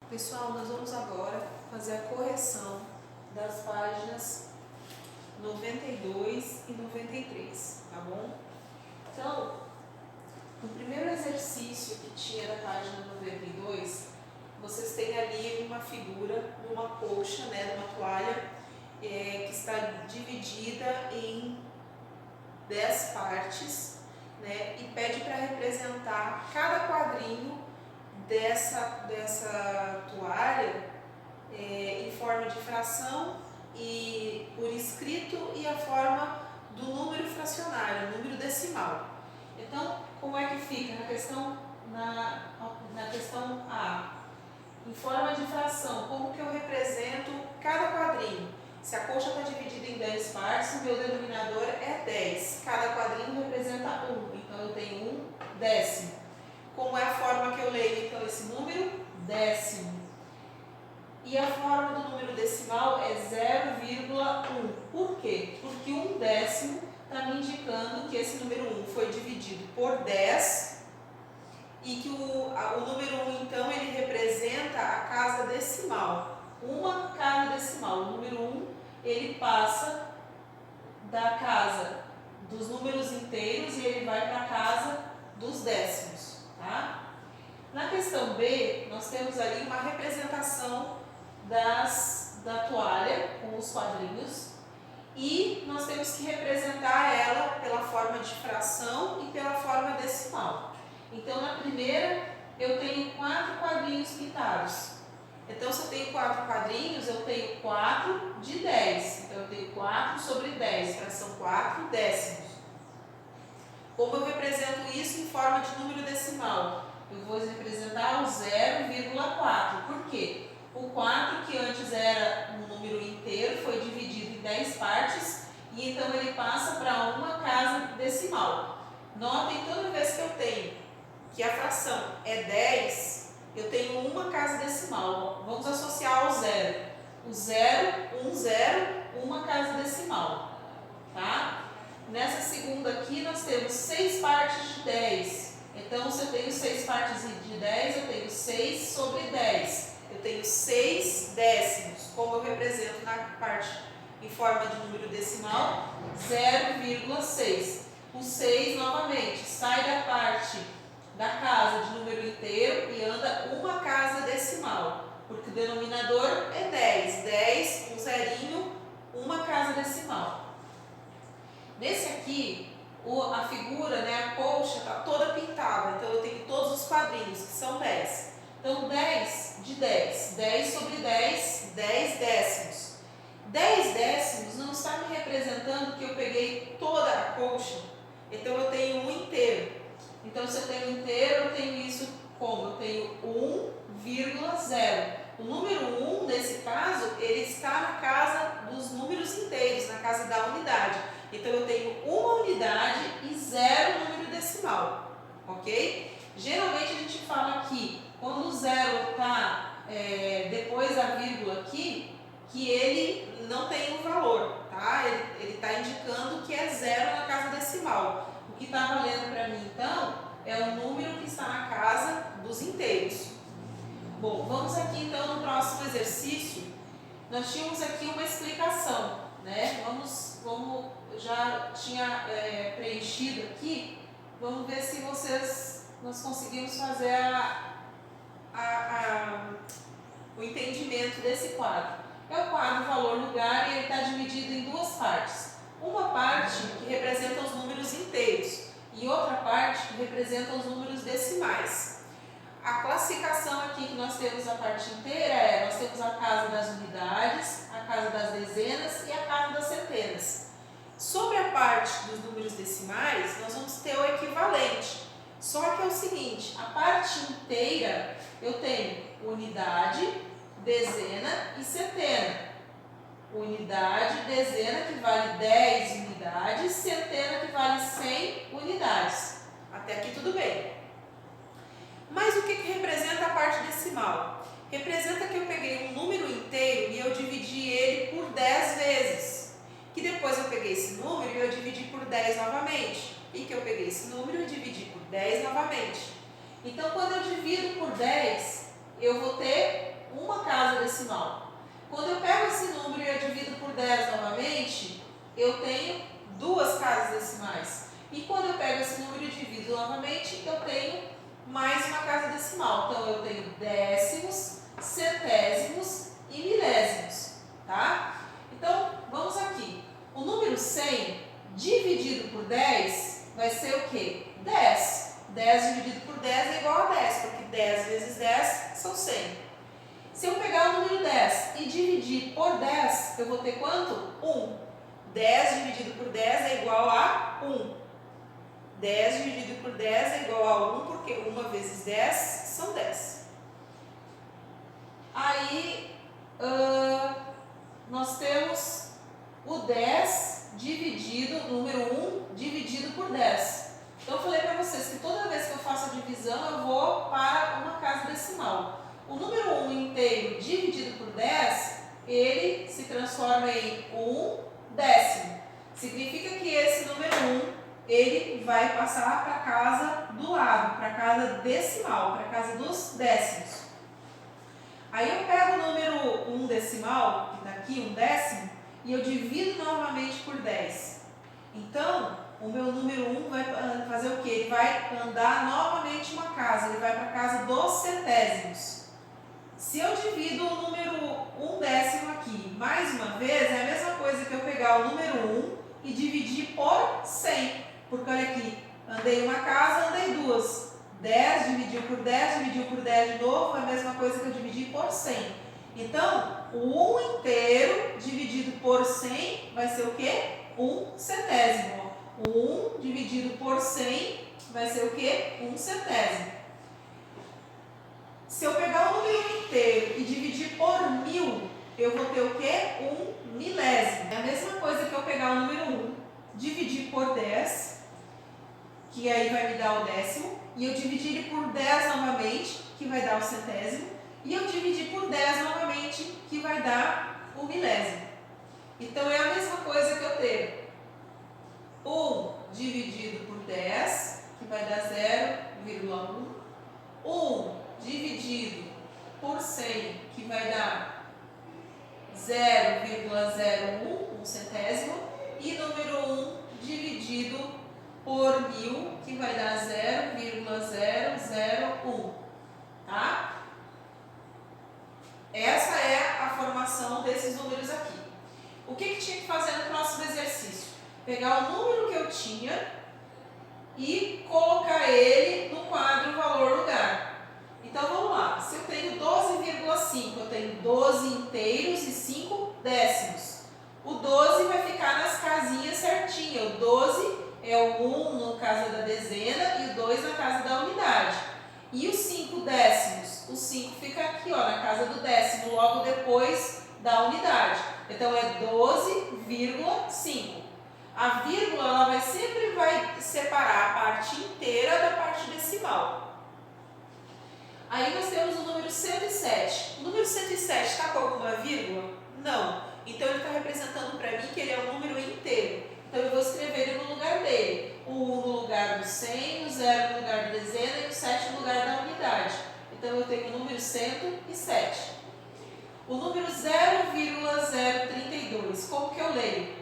Pessoal, nós vamos agora fazer a correção das páginas 92 e 93, tá bom? Então, no primeiro exercício que tinha da página 92, vocês têm ali uma figura de uma colcha, né, de uma toalha, que está dividida em 10 partes, né, e pede para representar cada quadrinho dessa toalha em forma de fração e por escrito e a forma do número fracionário, número decimal. Então, como é que fica na questão A? Em forma de fração, como que eu represento cada quadrinho? Se a colcha está dividida em 10 partes, o meu denominador é 10. Cada quadrinho representa 1, então eu tenho 1 décimo. Como é a forma que eu leio, então, esse número? Décimo. E a forma do número decimal é 0,1. Por quê? Porque 1 décimo está me indicando que esse número 1 foi dividido por 10 e que o número 1, então, ele representa a casa decimal. Uma casa decimal. O número 1, ele passa da casa dos números inteiros e ele vai para a casa dos décimos. Tá? Na questão B, nós temos ali uma representação da toalha com os quadrinhos e nós temos que representar ela pela forma de fração e pela forma decimal. Então, na primeira, eu tenho 4 quadrinhos pintados. Então, se eu tenho 4 quadrinhos, eu tenho 4 de 10. Então, eu tenho 4 sobre 10, fração 4 décimos. Como eu represento isso em forma de número decimal? Eu vou representar o 0,4. Por quê? O 4, que antes era um número inteiro, foi dividido em 10 partes e então ele passa para uma casa decimal. Notem, toda vez que eu tenho que a fração é 10, eu tenho uma casa decimal. Vamos associar ao zero. O 0, 1, 0, uma casa decimal. Tá? Nessa segunda aqui, nós temos 6 partes de 10. Então, se eu tenho 6 partes de 10, eu tenho 6 sobre 10. Eu tenho 6 décimos. Como eu represento na parte em forma de número decimal? 0,6. O 6, novamente, sai da parte da casa de número inteiro e anda uma casa decimal. Porque o denominador é 10. 10, um zerinho, uma casa decimal. Nesse aqui, a figura, né, a colcha está toda pintada, então eu tenho todos os quadrinhos, que são 10. Então, 10 de 10, 10 sobre 10, 10 décimos. 10 décimos não está me representando que eu peguei toda a colcha, então eu tenho um inteiro. Então, se eu tenho um inteiro, eu tenho isso como? Eu tenho 1,0. O número 1, nesse caso, ele está na casa dos números inteiros, na casa da unidade. Então, eu tenho uma unidade e 0 número decimal, ok? Geralmente, a gente fala aqui, quando o 0 está depois da vírgula aqui, que ele não tem um valor, tá? Ele está indicando que é 0 na casa decimal. O que está valendo para mim, então, é o número que está na casa dos inteiros. Bom, vamos aqui, então, no próximo exercício. Nós tínhamos aqui uma explicação, né? Vamos, já tinha preenchido aqui. Vamos ver se nós conseguimos fazer o entendimento desse quadro. É o quadro valor lugar e ele está dividido em duas partes. Uma parte que representa os números inteiros e outra parte que representa os números decimais. A classificação aqui que nós temos a parte inteira nós temos a casa das unidades, a casa das dezenas e a casa das centenas. Sobre a parte dos números decimais, nós vamos ter o equivalente. Só que é o seguinte, a parte inteira eu tenho unidade, dezena e centena. Unidade, dezena que vale 10 unidades, centena que vale 100 unidades. Até aqui tudo bem. Mas o que representa a parte decimal? Representa que eu peguei um número inteiro e eu dividi ele por 10 vezes. Que depois eu peguei esse número e eu dividi por 10 novamente. E que eu peguei esse número e dividi por 10 novamente. Então, quando eu divido por 10, eu vou ter decimal. Quando eu pego esse número e eu divido por 10 novamente, eu tenho duas casas decimais. E quando eu pego esse número e divido novamente, eu tenho mais uma casa decimal. Então, eu tenho décimos, centésimos e milésimos, tá? Então, vamos aqui. O número 100 dividido por 10 vai ser o quê? 10. 10 dividido por 10 é igual a 10, porque 10 vezes 10 são 100. Se eu pegar o número 10 e dividir por 10, eu vou ter quanto? 1. 10 dividido por 10 é igual a 1. 10 dividido por 10 é igual a 1, porque 1 vezes 10 são 10. Aí, nós temos o 10 dividido, número 1 dividido por 10. Então, eu falei para vocês que toda vez que eu faço a divisão, eu vou para uma casa decimal. O número 1 inteiro dividido por 10, ele se transforma em 1 décimo. Significa que esse número 1, ele vai passar para a casa do lado, para a casa decimal, para a casa dos décimos. Aí eu pego o número 1 decimal, que está aqui, 1 décimo, e eu divido novamente por 10. Então, o meu número 1 vai fazer o quê? Ele vai andar novamente uma casa, ele vai para a casa dos centésimos. Se eu divido o número 1 décimo aqui, mais uma vez, é a mesma coisa que eu pegar o número 1 e dividir por 100. Porque olha aqui, andei uma casa, andei duas. 10 dividiu por 10, dividiu por 10 de novo, é a mesma coisa que eu dividir por 100. Então, o 1 inteiro dividido por 100 vai ser o quê? 1 centésimo. O 1 dividido por 100 vai ser o quê? 1 centésimo. Se eu pegar o número inteiro e dividir por 1000, eu vou ter o quê? 1 milésimo. É a mesma coisa que eu pegar o número 1, dividir por 10, que aí vai me dar o décimo, e eu dividir ele por 10 novamente, que vai dar o centésimo, e eu dividir por 10 novamente, que vai dar o milésimo. Então, é a mesma coisa que eu ter 1 dividido por 10, que vai dar 0,1. 1 dividido por 100, que vai dar 0,01, um centésimo, e número 1 dividido por 1000, que vai dar 0,001, tá? Essa é a formação desses números aqui. O que tinha que fazer no próximo exercício? Pegar o número que eu tinha e colocar ele no quadro valor lugar. Então, vamos lá. Se eu tenho 12,5, eu tenho 12 inteiros e 5 décimos. O 12 vai ficar nas casinhas certinho. O 12 é o 1 no caso da dezena e o 2 na casa da unidade. E os 5 décimos? O 5 fica aqui, ó, na casa do décimo, logo depois da unidade. Então, é 12,5. A vírgula ela sempre vai separar a parte inteira da parte decimal. Aí nós temos o número 107. O número 107 está com alguma vírgula? Não. Então ele está representando para mim que ele é um número inteiro. Então eu vou escrever ele no lugar dele. O 1 no lugar do 100, o 0 no lugar da dezena e o 7 no lugar da unidade. Então eu tenho o número 107. O número 0,032. Como que eu leio?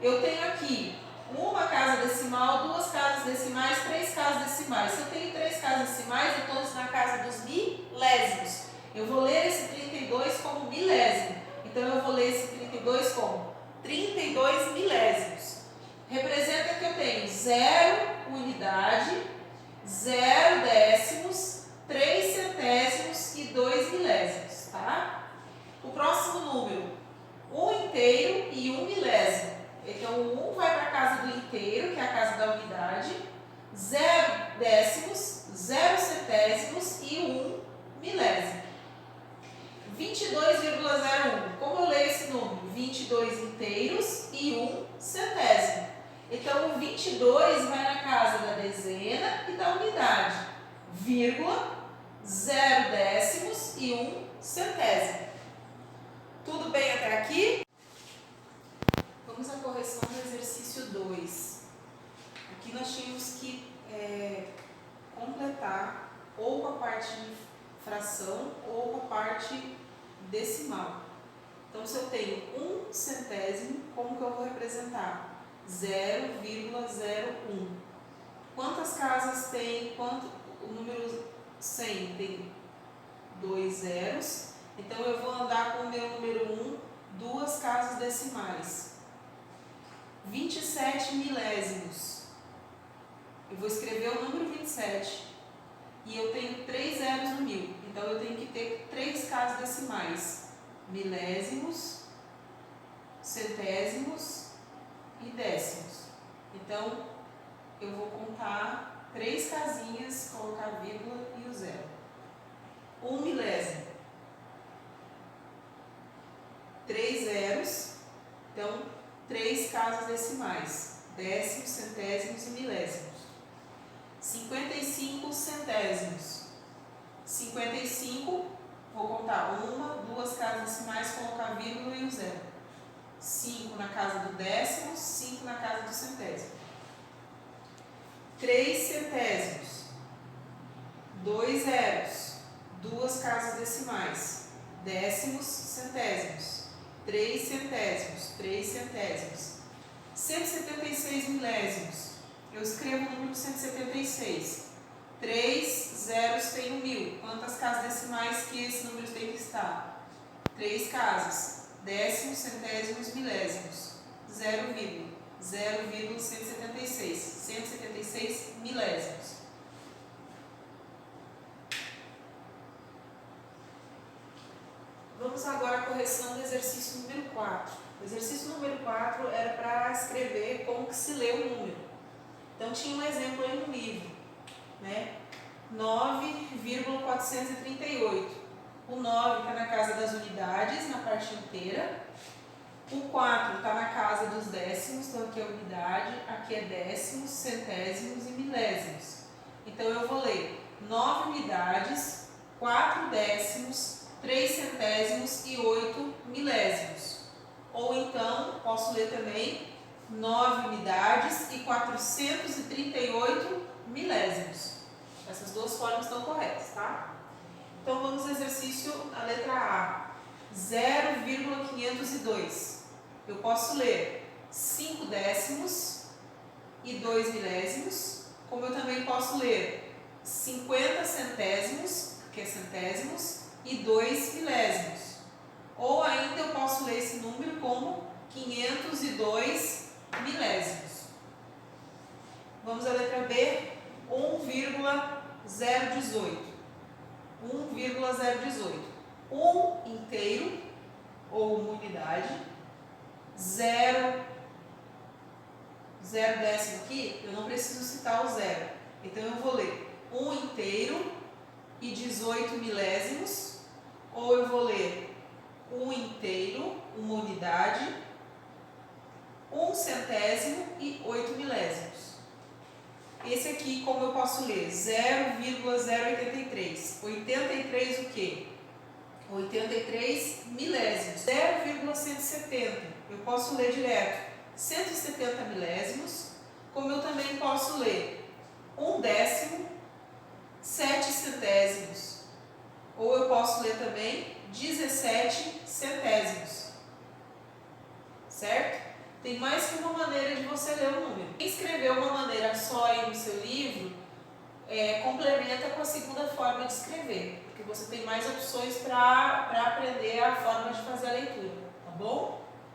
Eu tenho aqui uma casa decimal, duas casas decimais, três casas decimais. Se eu tenho três casas decimais, eu estou na casa dos milésimos. Eu vou ler esse 32 como milésimo. Então, eu vou ler esse 32 como 32 milésimos. Representa que eu tenho 0 unidade, 0 décimos, 3 centésimos e 2 milésimos, tá? O próximo número, 1 inteiro e 1 milésimo. Então, o 1 vai para a casa do inteiro, que é a casa da unidade, 0 décimos, 0 centésimos e 1 milésimo. 22,01. Como eu leio esse número? 22 inteiros e 1 centésimo. Então, o 22 vai na casa da dezena e da unidade, vírgula, 0 décimos e 1 centésimo. Tudo bem até aqui? Vamos à correção do exercício 2. Aqui nós tínhamos que completar ou com a parte de fração ou com a parte decimal. Então, se eu tenho 1 centésimo, como que eu vou representar? 0,01. Quantas casas tem? O número 100 tem 2 zeros. Então, eu vou andar com o meu número 1 duas casas decimais. 27 milésimos. Eu vou escrever o número 27. E eu tenho 3 zeros no 1000. Então, eu tenho que ter 3 casas decimais. Milésimos, centésimos e décimos. Então, eu vou contar 3 casinhas, colocar a vírgula e o zero. 1 milésimo. 3 zeros, então 3 casas decimais, décimos, centésimos e milésimos. 55 centésimos. 55, vou contar 1, 2 casas decimais, colocar a vírgula e o zero. 5 na casa do décimo, 5 na casa do centésimo. 3 centésimos. 2 zeros, 2 casas decimais, décimos, centésimos. 3 centésimos, 3 centésimos. 176 milésimos. Eu escrevo o número 176. 3 zeros tem o 1000. Quantas casas decimais que esse número tem que estar? 3 casas. Décimos, centésimos, milésimos. 0,176. 176 milésimos. Vamos agora à correção do exercício número 4. O exercício número 4 era para escrever como que se lê o número. Então, tinha um exemplo aí no livro, né? 9,438. O 9 está na casa das unidades, na parte inteira. O 4 está na casa dos décimos, então aqui é unidade, aqui é décimos, centésimos e milésimos. Então, eu vou ler 9 unidades, 4 décimos, 3 centésimos e 8 milésimos. Ou então, posso ler também 9 unidades e 438 milésimos. Essas duas formas estão corretas, tá? Então, vamos ao exercício, a letra A. 0,502. Eu posso ler 5 décimos e 2 milésimos, como eu também posso ler 50 centésimos, que é centésimos, e 2 milésimos. Ou ainda eu posso ler esse número como 502 milésimos. Vamos à letra B, 1,018. 1,018. 1 inteiro, ou uma unidade, 0 décimo aqui, eu não preciso citar o zero. Então, eu vou ler 1 inteiro e 18 milésimos, ou eu vou ler 1 inteiro, uma unidade, 1 centésimo e 8 milésimos. Esse aqui, como eu posso ler? 0,083. 83 o quê? 83 milésimos. 0,170. Eu posso ler direto 170 milésimos, como eu também posso ler 1 décimo, 7 centésimos. Ou eu posso ler também 17 centésimos. Certo? Tem mais que uma maneira de você ler o número. Quem escreveu uma maneira só aí no seu livro, complementa com a segunda forma de escrever, porque você tem mais opções para aprender a forma